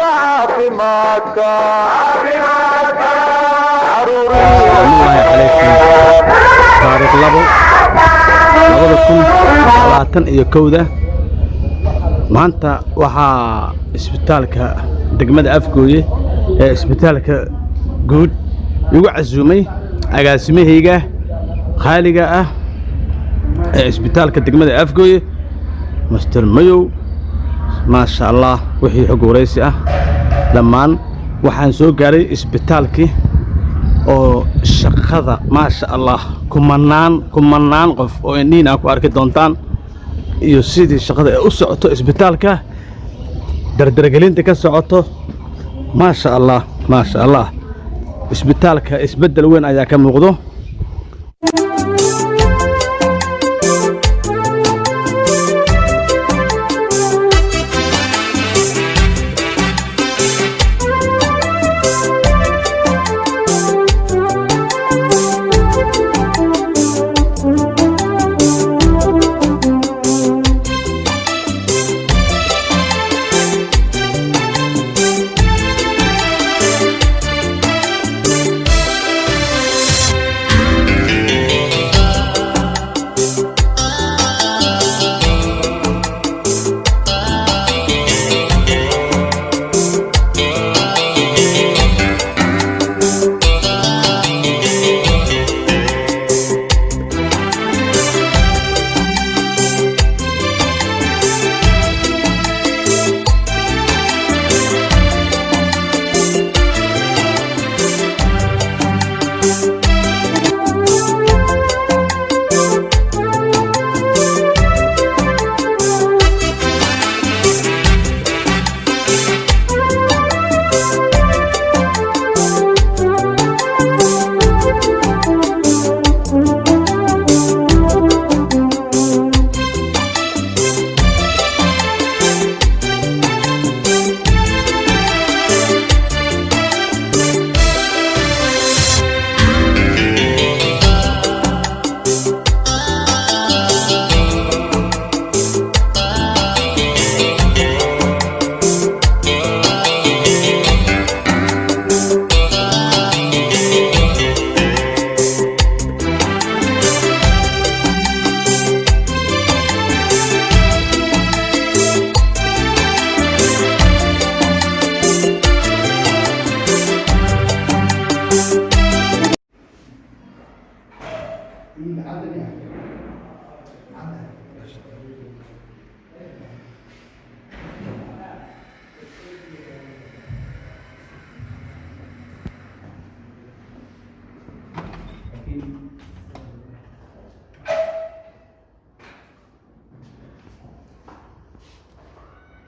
caafimaadka الله عليكم تاريخ لبض iyo kowda maanta waxaa isbitaalka degmada Afgooye ee isbitaalka guud igu casuumay agaasimahayga qaaliga ah ee isbitaalka degmada Afgooye Mr. Mayow ma sha Allah wixii xog wareysi ah dhamaan waxaan soo gaaray isbitaalkii oo shaqada ma sha Allah kumanaan qof oo indhiina ku arki doontaan iyo sidii shaqada ay u socoto isbitaalka dardargelinta ka socoto ma sha Allah isbitaalka isbedel weyn ayaa ka muuqdo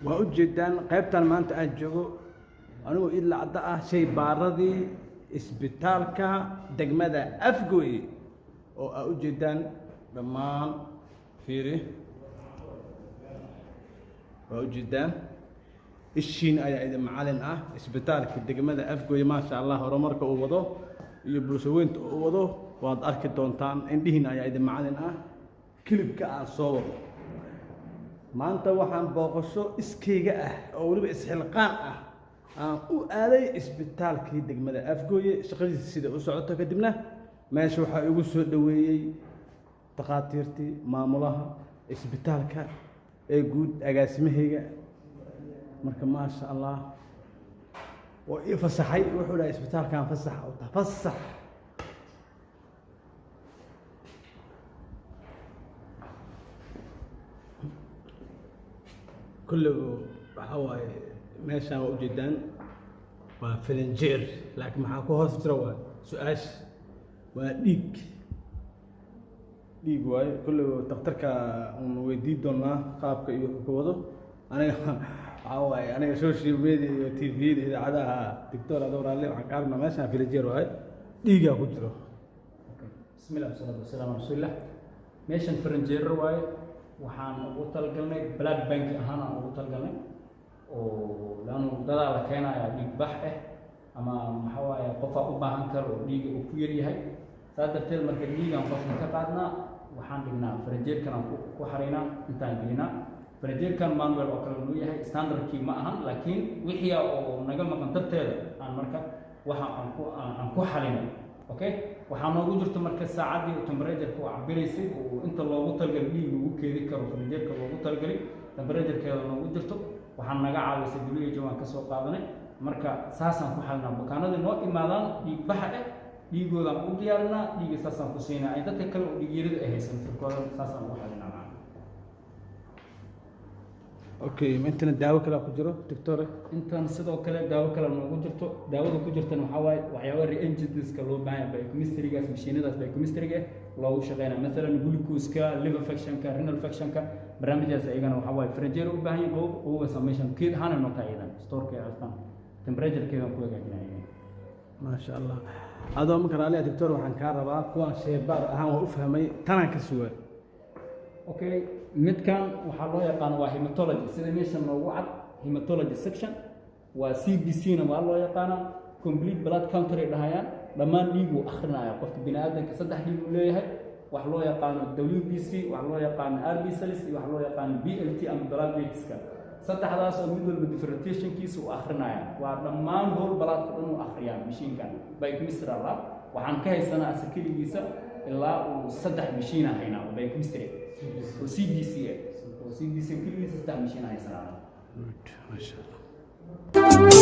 وأجدان قيبتان ما أنت أجو أنا إلا عطاء شيء باردي إسبيتالك دقمدا أفقوي أو أجدان دمان فيري وأجدان الشين أي إذا معلن إسبيتالك دقمدا أفقوي ما شاء الله رمرك أوضو يبرسوين أوضو وأد أركتونتان عندهن أي إذا معلن كلب كأصور maanta waxaan booqasho iskeyga ah oo waliba isxilqaan ah aan u aaday isbitaalkii degmada Afgooye shaqadiisa sida u socoto kadibna meesha waxa igu soo dhaweeyay dhaqaatiirtii maamulaha isbitaalka ee guud agaasimahayga marka ma sha Allah oo ii fasaxay wuxuu dhahay isbitaalkan fasax oo fasax كله حواي ماشي جدا وفلنجير لكن معاكو هوستروا سؤال وديك واي كله دكتورك ويدي دونا قابك يوكودو انا حواي انا سوشيال ميديا تي في اذاعه دكتور ادور عليه عقارنا ماشي فلنجير واي ديغا كجرو بسم الله والصلاه والسلام على رسول الله ماشي فلنجير واي waxaan ugu talgalnay blood bank ahaan aan ugu talgalnay oo laanu dada la keenayo dhiig bax ama waxa waaye qof u baahan karo dhiig uu ku yar yahay sadarteed marka dhiigan qofka ka qaadna waxaan dhignaa farajeerkan ku xareynaa intaan gelinaa furniture-kan manual oo kale uu yahay standardkii ma ahan laakiin wixii oo naga maqan darteeda aan marka waxa aan ku xalinay okay waxaa noogu jirto marka saacadii temperature-ka oo cabiraysay oo inta loogu talgalay dhiig lagu keedi karo furniture-ka loogu talgalay temperature-keeda noogu jirto waxaan naga caawisay WHO waan ka soo qaadanay marka saasaan ku xalinaa bukaanada noo imaadaan dhiig baxa dhiigoodan u diyaarinaa dhiiga saasaan ku siinaa ay dadka kale oo dhiigyarada ay haysan firkooda saasaan u xalinaa okay intana daawo kale ku jiro doctor intan sidoo kale daawo kale noogu jirto daawada ku jirtana waxa waaye waxyaabo reagents-ka loo baahan yahay biochemistry-gaas mashiinadaas biochemistry-ga loogu shaqeynaa مثلا glucose-ka liver function-ka renal function-ka barnaamijyaas ayagana waxa waaye furniture u baahan yahay oo sameeyaan keed ahaan noo taageeran store-ka astaan temperature-keeda ku hagaajinayaan ما شاء الله هذا ممكن عليه دكتور وحن كهرباء كون شيبار أهم وأفهمي تنا كسوة okay midkan waxa loo yaqaan waa hematology sida meeshan loogu cad hematology section waa CBC na waa loo yaqaan complete blood counter ay dhahayaan dhammaan dhiig uu akhrinaya qofka bini'aadamka saddex dhiig uu leeyahay wax loo yaqaan WBC wax loo yaqaan RB cells iyo wax loo yaqaan BLT ama blood weights-ka saddexdaas oo mid walba differentiation-kiisa uu akhrinaya waa dhammaan whole blood dhan uu akhriyaa mashiinkan biochemistry lab waxaan ka haysanaa asakiligiisa ilaa uu saddex mashiin ahayna biochemistry CBC CBC كل ستة مشينا هاي سنة. ما شاء الله.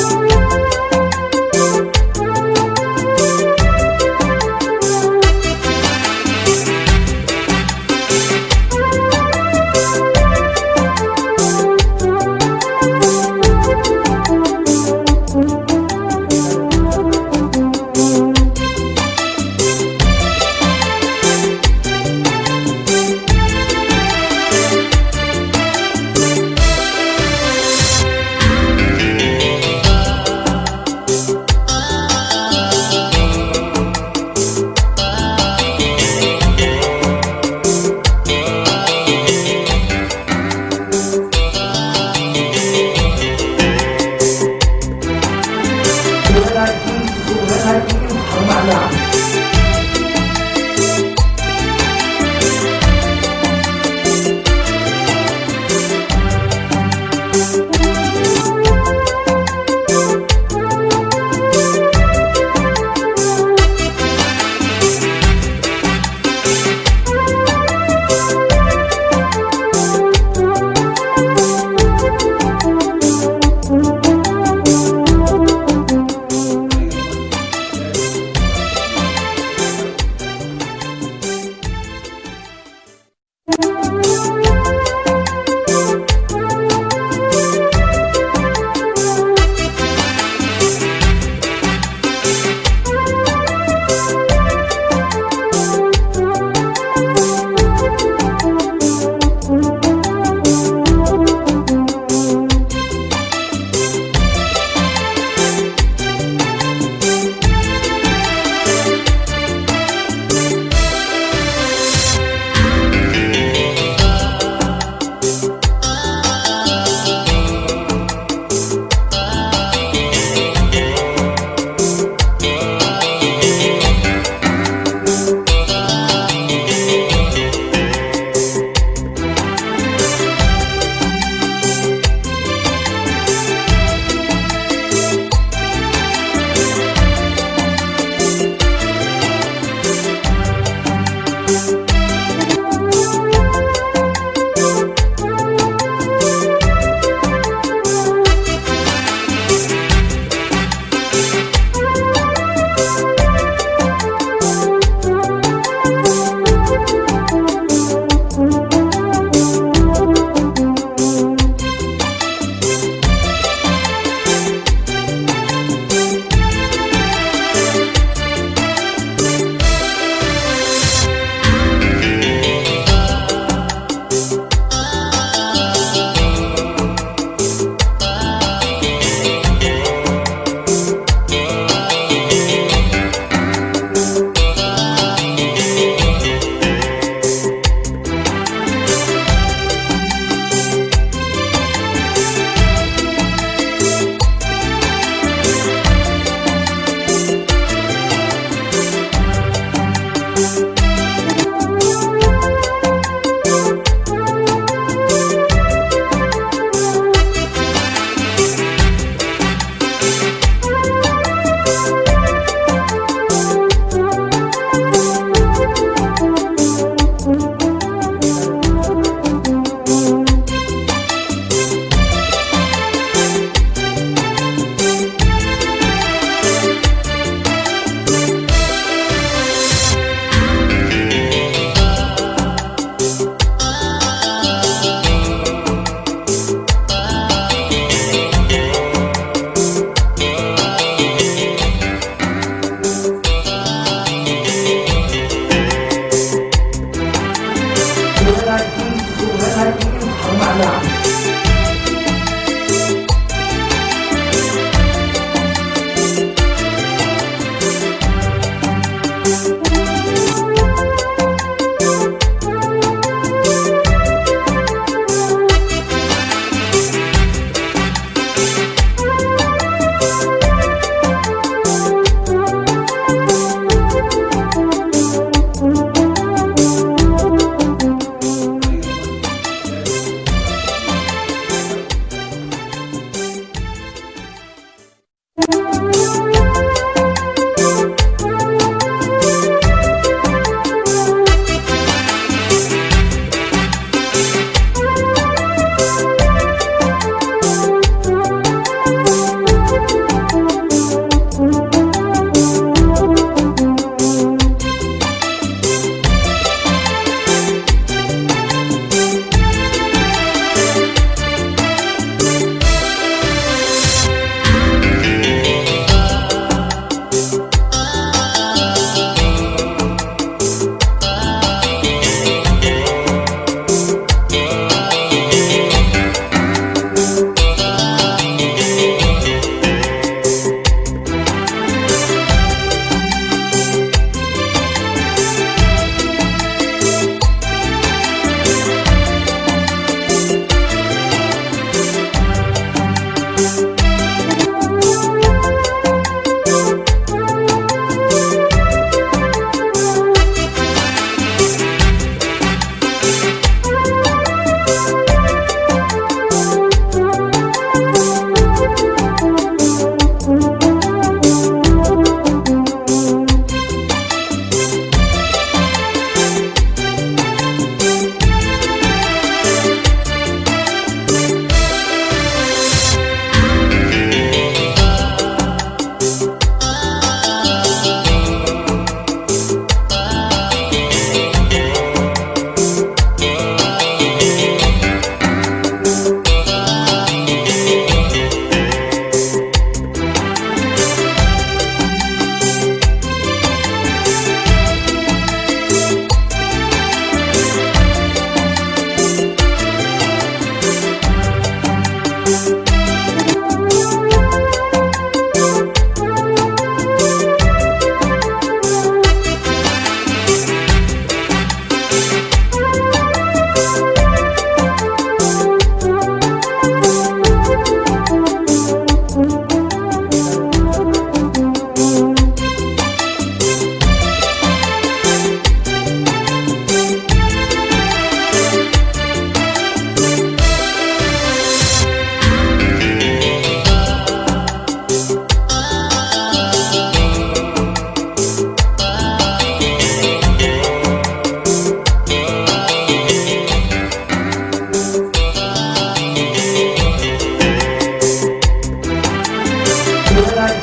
来来来，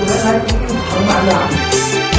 来来，来来，